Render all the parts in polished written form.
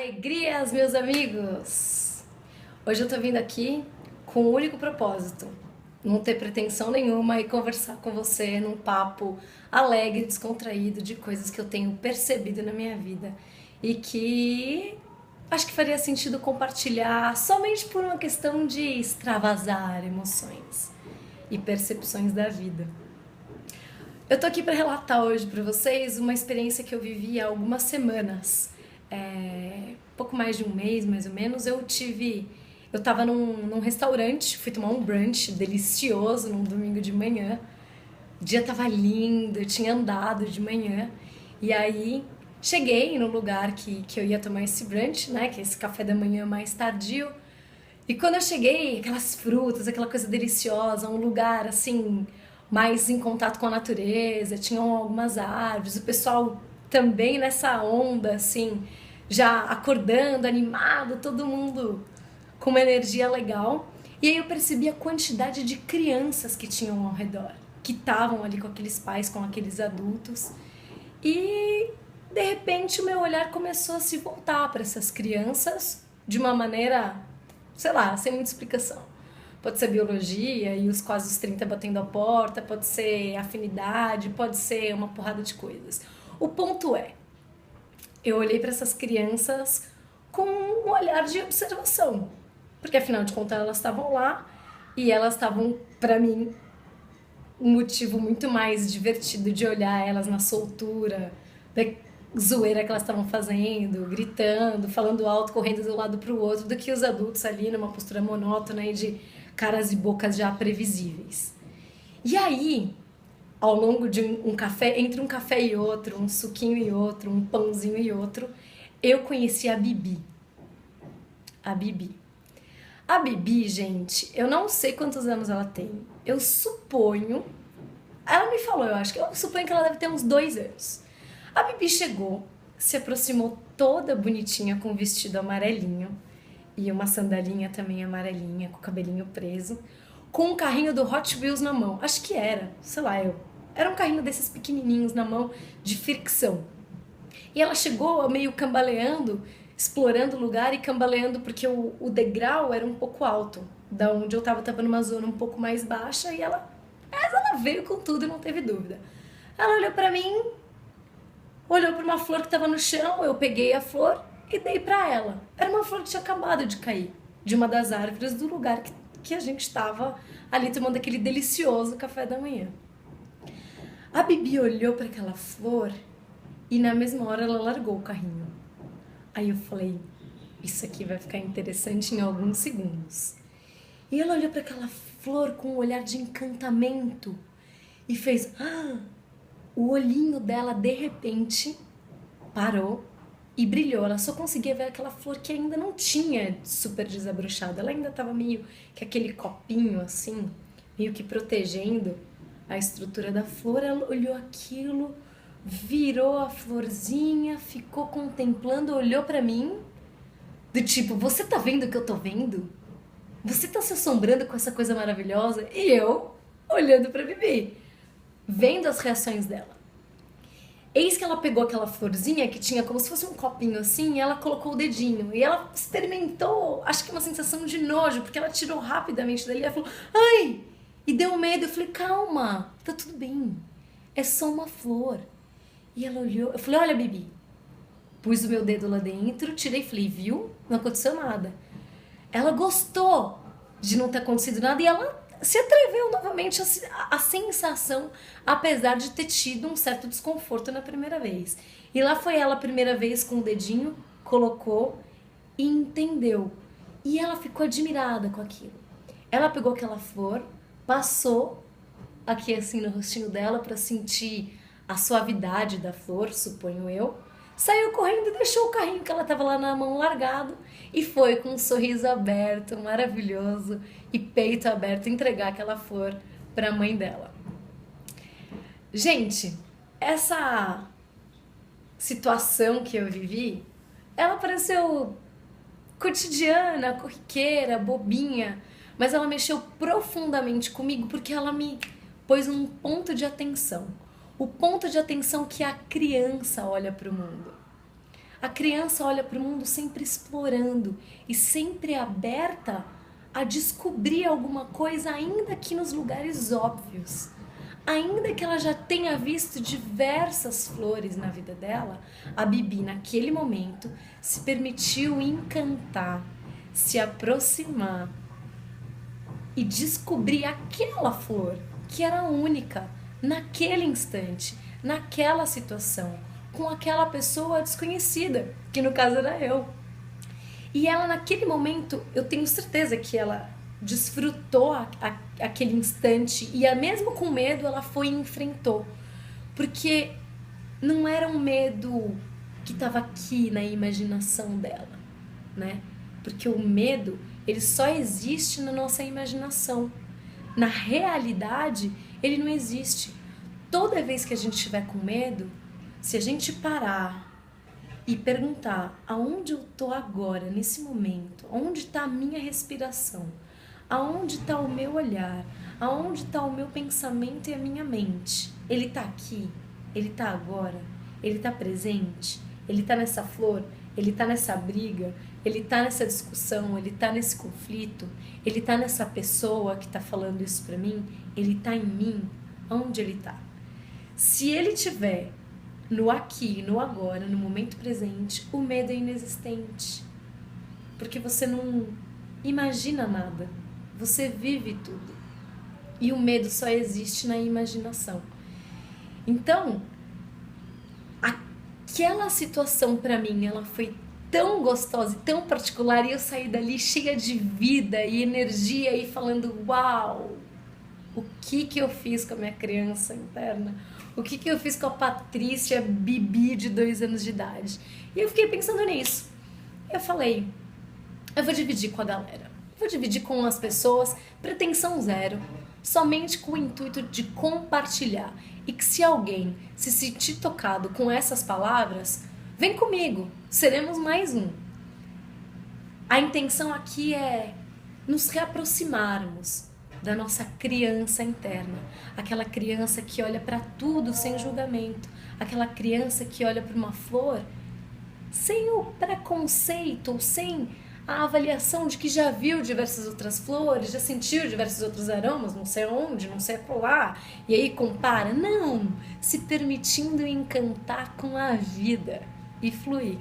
Alegrias, meus amigos! Hoje eu tô vindo aqui com o único propósito, não ter pretensão nenhuma e conversar com você num papo alegre, descontraído de coisas que eu tenho percebido na minha vida e que acho que faria sentido compartilhar somente por uma questão de extravasar emoções e percepções da vida. Eu tô aqui para relatar hoje para vocês uma experiência que eu vivi há algumas semanas. Pouco mais de um mês, mais ou menos, eu tava num restaurante, fui tomar um brunch delicioso num domingo de manhã. O dia tava lindo, eu tinha andado de manhã. E aí, cheguei no lugar que eu ia tomar esse brunch, né, que é esse café da manhã mais tardio. E quando eu cheguei, aquelas frutas, aquela coisa deliciosa, um lugar, assim, mais em contato com a natureza, tinham algumas árvores, o pessoal também nessa onda, assim, já acordando, animado, todo mundo com uma energia legal. E aí eu percebi a quantidade de crianças que tinham ao redor, que estavam ali com aqueles pais, com aqueles adultos. E, de repente, o meu olhar começou a se voltar para essas crianças de uma maneira, sei lá, sem muita explicação. Pode ser biologia e os quase os 30 batendo a porta, pode ser afinidade, pode ser uma porrada de coisas. O ponto é, eu olhei para essas crianças com um olhar de observação, porque afinal de contas elas estavam lá e elas estavam, para mim, um motivo muito mais divertido de olhar elas na soltura, da zoeira que elas estavam fazendo, gritando, falando alto, correndo de um lado para o outro, do que os adultos ali numa postura monótona e de caras e bocas já previsíveis. E aí, ao longo de um café, entre um café e outro, um suquinho e outro, um pãozinho e outro, eu conheci a Bibi. A Bibi. A Bibi, gente, eu não sei quantos anos ela tem. Eu suponho... Ela me falou, eu suponho que ela deve ter uns 2 anos. A Bibi chegou, se aproximou toda bonitinha com um vestido amarelinho e uma sandalinha também amarelinha, com o cabelinho preso, com um carrinho do Hot Wheels na mão. Acho que era, sei lá, era um carrinho desses pequenininhos na mão, de fricção. E ela chegou meio cambaleando, explorando o lugar e cambaleando porque o degrau era um pouco alto. Da onde eu tava numa zona um pouco mais baixa mas ela veio com tudo e não teve dúvida. Ela olhou pra mim, olhou pra uma flor que tava no chão, eu peguei a flor e dei pra ela. Era uma flor que tinha acabado de cair de uma das árvores do lugar que a gente estava ali tomando aquele delicioso café da manhã. A Bibi olhou para aquela flor e na mesma hora ela largou o carrinho. Aí eu falei, isso aqui vai ficar interessante em alguns segundos. E ela olhou para aquela flor com um olhar de encantamento e fez... O olhinho dela, de repente, parou e brilhou. Ela só conseguia ver aquela flor que ainda não tinha super desabrochado. Ela ainda estava meio que aquele copinho, assim, meio que protegendo a estrutura da flor. Ela olhou aquilo, virou a florzinha, ficou contemplando, olhou pra mim, do tipo, você tá vendo o que eu tô vendo? Você tá se assombrando com essa coisa maravilhosa? E eu, olhando pra Bibi, vendo as reações dela. Eis que ela pegou aquela florzinha que tinha como se fosse um copinho assim, e ela colocou o dedinho. E ela experimentou, acho que uma sensação de nojo, porque ela tirou rapidamente dali e ela falou, ai! E deu medo. Eu falei, calma, tá tudo bem. É só uma flor. E ela olhou, eu falei, olha, Bibi. Pus o meu dedo lá dentro, tirei e falei, viu? Não aconteceu nada. Ela gostou de não ter acontecido nada e ela se atreveu novamente a sensação, apesar de ter tido um certo desconforto na primeira vez. E lá foi ela a primeira vez com o dedinho, colocou e entendeu. E ela ficou admirada com aquilo. Ela pegou aquela flor, passou aqui assim no rostinho dela para sentir a suavidade da flor, suponho eu. Saiu correndo e deixou o carrinho que ela estava lá na mão largado e foi com um sorriso aberto, maravilhoso e peito aberto entregar aquela flor para a mãe dela. Gente, essa situação que eu vivi, ela pareceu cotidiana, corriqueira, bobinha, mas ela mexeu profundamente comigo porque ela me pôs um ponto de atenção. O ponto de atenção que a criança olha para o mundo. A criança olha para o mundo sempre explorando e sempre aberta a descobrir alguma coisa, ainda que nos lugares óbvios. Ainda que ela já tenha visto diversas flores na vida dela, a Bibi, naquele momento, se permitiu encantar, se aproximar e descobrir aquela flor que era única naquele instante, naquela situação, com aquela pessoa desconhecida, que no caso era eu. E ela, naquele momento, eu tenho certeza que ela desfrutou aquele instante e mesmo com medo ela foi e enfrentou, porque não era um medo que estava aqui na imaginação dela, né? Porque o medo, ele só existe na nossa imaginação. Na realidade, ele não existe. Toda vez que a gente estiver com medo, se a gente parar e perguntar aonde eu tô agora, nesse momento, onde está a minha respiração, aonde está o meu olhar, aonde está o meu pensamento e a minha mente, ele está aqui, ele está agora, ele está presente, ele está nessa flor, ele está nessa briga, ele está nessa discussão, ele está nesse conflito, ele está nessa pessoa que está falando isso para mim, ele está em mim, onde ele está? Se ele tiver no aqui, no agora, no momento presente, o medo é inexistente. Porque você não imagina nada. Você vive tudo. E o medo só existe na imaginação. Então, aquela situação pra mim, ela foi tão gostosa e tão particular, e eu saí dali cheia de vida e energia e falando, uau, o que eu fiz com a minha criança interna? O que eu fiz com a Patrícia Bibi de 2 anos de idade? E eu fiquei pensando nisso. Eu falei, eu vou dividir com a galera. Vou dividir com as pessoas, pretensão zero, somente com o intuito de compartilhar. E que se alguém se sentir tocado com essas palavras, vem comigo, seremos mais um. A intenção aqui é nos reaproximarmos da nossa criança interna, aquela criança que olha para tudo sem julgamento, aquela criança que olha para uma flor sem o preconceito, ou sem a avaliação de que já viu diversas outras flores, já sentiu diversos outros aromas, não sei onde, não sei acolá, e aí compara. Não, se permitindo encantar com a vida e fluir.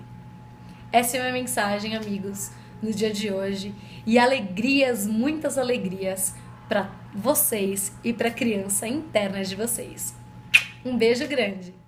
Essa é a minha mensagem, amigos, no dia de hoje. E alegrias, muitas alegrias para vocês e para a criança interna de vocês. Um beijo grande!